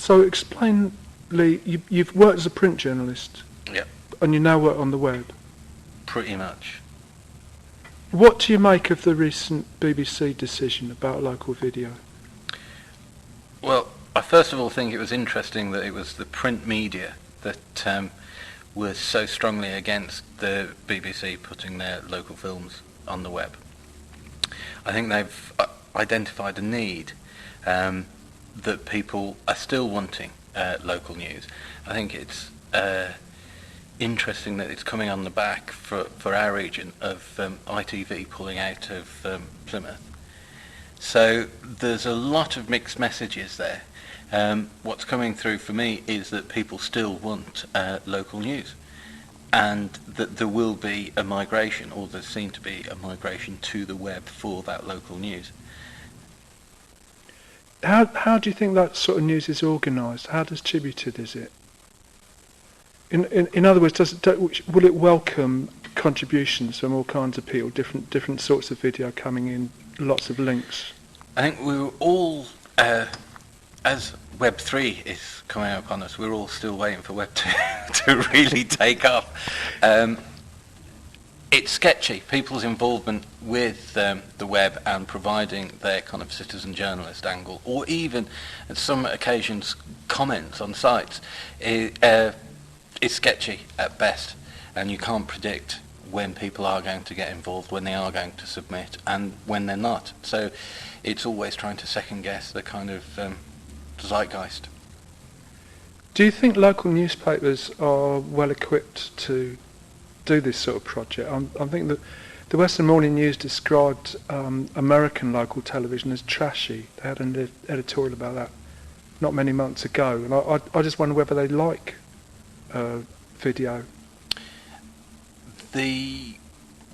So explain, Lee, you've worked as a print journalist. Yeah. And you now work on the web. Pretty much. What do you make of the recent BBC decision about local video? Well, I first of all think it was interesting that it was the print media that were so strongly against the BBC putting their local films on the web. I think they've identified a need that people are still wanting local news. I think it's interesting that it's coming on the back for our region of ITV pulling out of Plymouth. So there's a lot of mixed messages there. What's coming through for me is that people still want local news, and that there will be a migration, or there seems to be a migration to the web for that local news. How do you think that sort of news is organised? How distributed is it? In other words, will it welcome contributions from all kinds of people, different sorts of video coming in, lots of links? I think we were all, as Web 3 is coming upon us, we're all still waiting for Web 2 to really take off. It's sketchy, people's involvement with the web and providing their kind of citizen journalist angle, or even at some occasions comments on sites, is sketchy at best, and you can't predict when people are going to get involved, when they are going to submit, and when they're not. So it's always trying to second guess the kind of zeitgeist. Do you think local newspapers are well equipped to do this sort of project? I think that the Western Morning News described American local television as trashy. They had an editorial about that not many months ago, and I just wonder whether they like video. The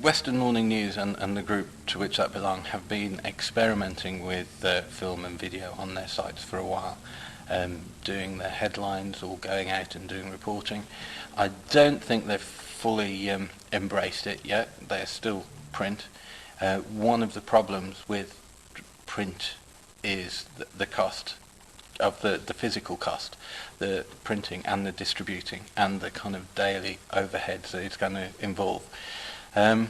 Western Morning News and the group to which that belong have been experimenting with film and video on their sites for a while, doing their headlines or going out and doing reporting. I don't think they've fully embraced it yet. They're still print. One of the problems with print is the cost of the physical cost, the printing and the distributing and the kind of daily overheads that it's going to involve. And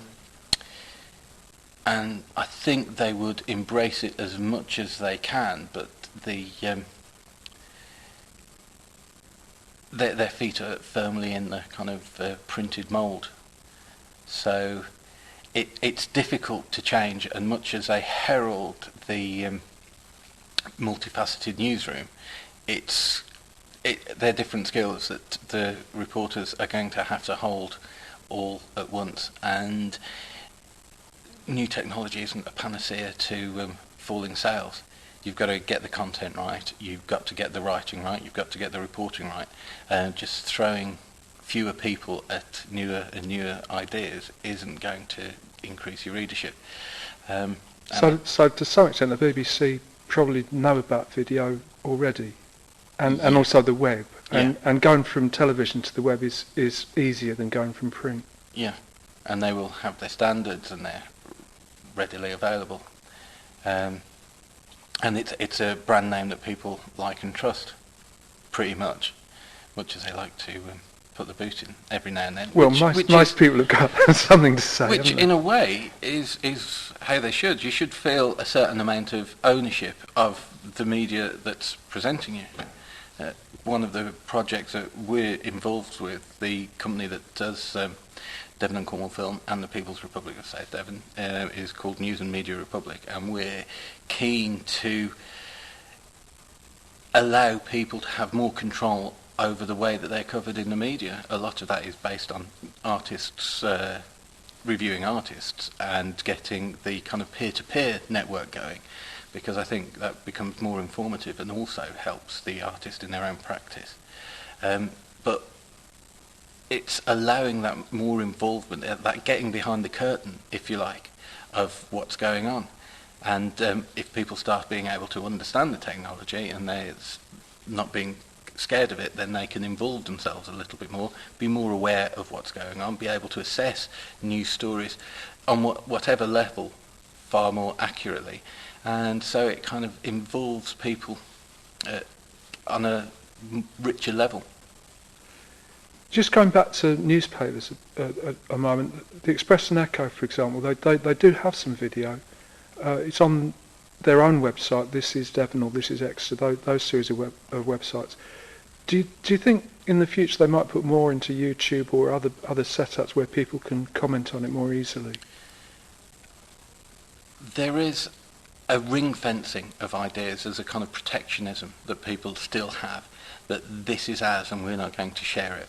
I think they would embrace it as much as they can, but their feet are firmly in the kind of printed mould. So it's difficult to change, and much as they herald the multifaceted newsroom, they're different skills that the reporters are going to have to hold all at once, and new technology isn't a panacea to falling sales. You've got to get the content right, you've got to get the writing right, you've got to get the reporting right. Just throwing fewer people at newer and newer ideas isn't going to increase your readership. So to some extent the BBC probably know about video already, and also the web, and going from television to the web is easier than going from print. Yeah, and they will have their standards and they're readily available. And it's a brand name that people like and trust, pretty much as they like to put the boot in every now and then. Well, most people have got something to say. Which, in a way, is how they should. You should feel a certain amount of ownership of the media that's presenting you. One of the projects that we're involved with, the company that does Devon and Cornwall Film and the People's Republic of South Devon, is called News and Media Republic, and we're keen to allow people to have more control over the way that they're covered in the media. A lot of that is based on artists reviewing artists and getting the kind of peer-to-peer network going, because I think that becomes more informative and also helps the artist in their own practice. But it's allowing that more involvement, that getting behind the curtain, if you like, of what's going on. And if people start being able to understand the technology and they're not being scared of it, then they can involve themselves a little bit more, be more aware of what's going on, be able to assess news stories on whatever level far more accurately. And so it kind of involves people on a richer level. Just going back to newspapers a moment, the Express and Echo, for example, they do have some video. It's on their own website. This is Devon or This is Exeter. Those series of websites. Do you think in the future they might put more into YouTube or other setups where people can comment on it more easily? There is a ring fencing of ideas as a kind of protectionism that people still have, that this is ours and we're not going to share it.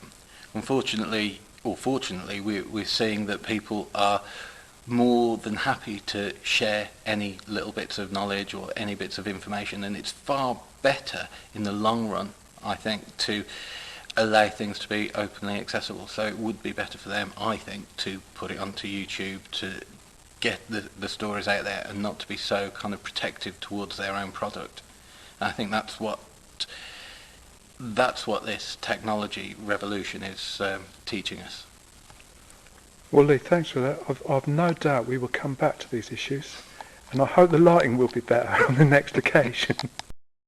Unfortunately, or fortunately, we're seeing that people are more than happy to share any little bits of knowledge or any bits of information, and it's far better in the long run, I think, to allow things to be openly accessible. So it would be better for them, I think, to put it onto YouTube, to get the stories out there and not to be so kind of protective towards their own product. And I think that's what this technology revolution is teaching us. Well, Lee, thanks for that. I've no doubt we will come back to these issues, and I hope the lighting will be better on the next occasion.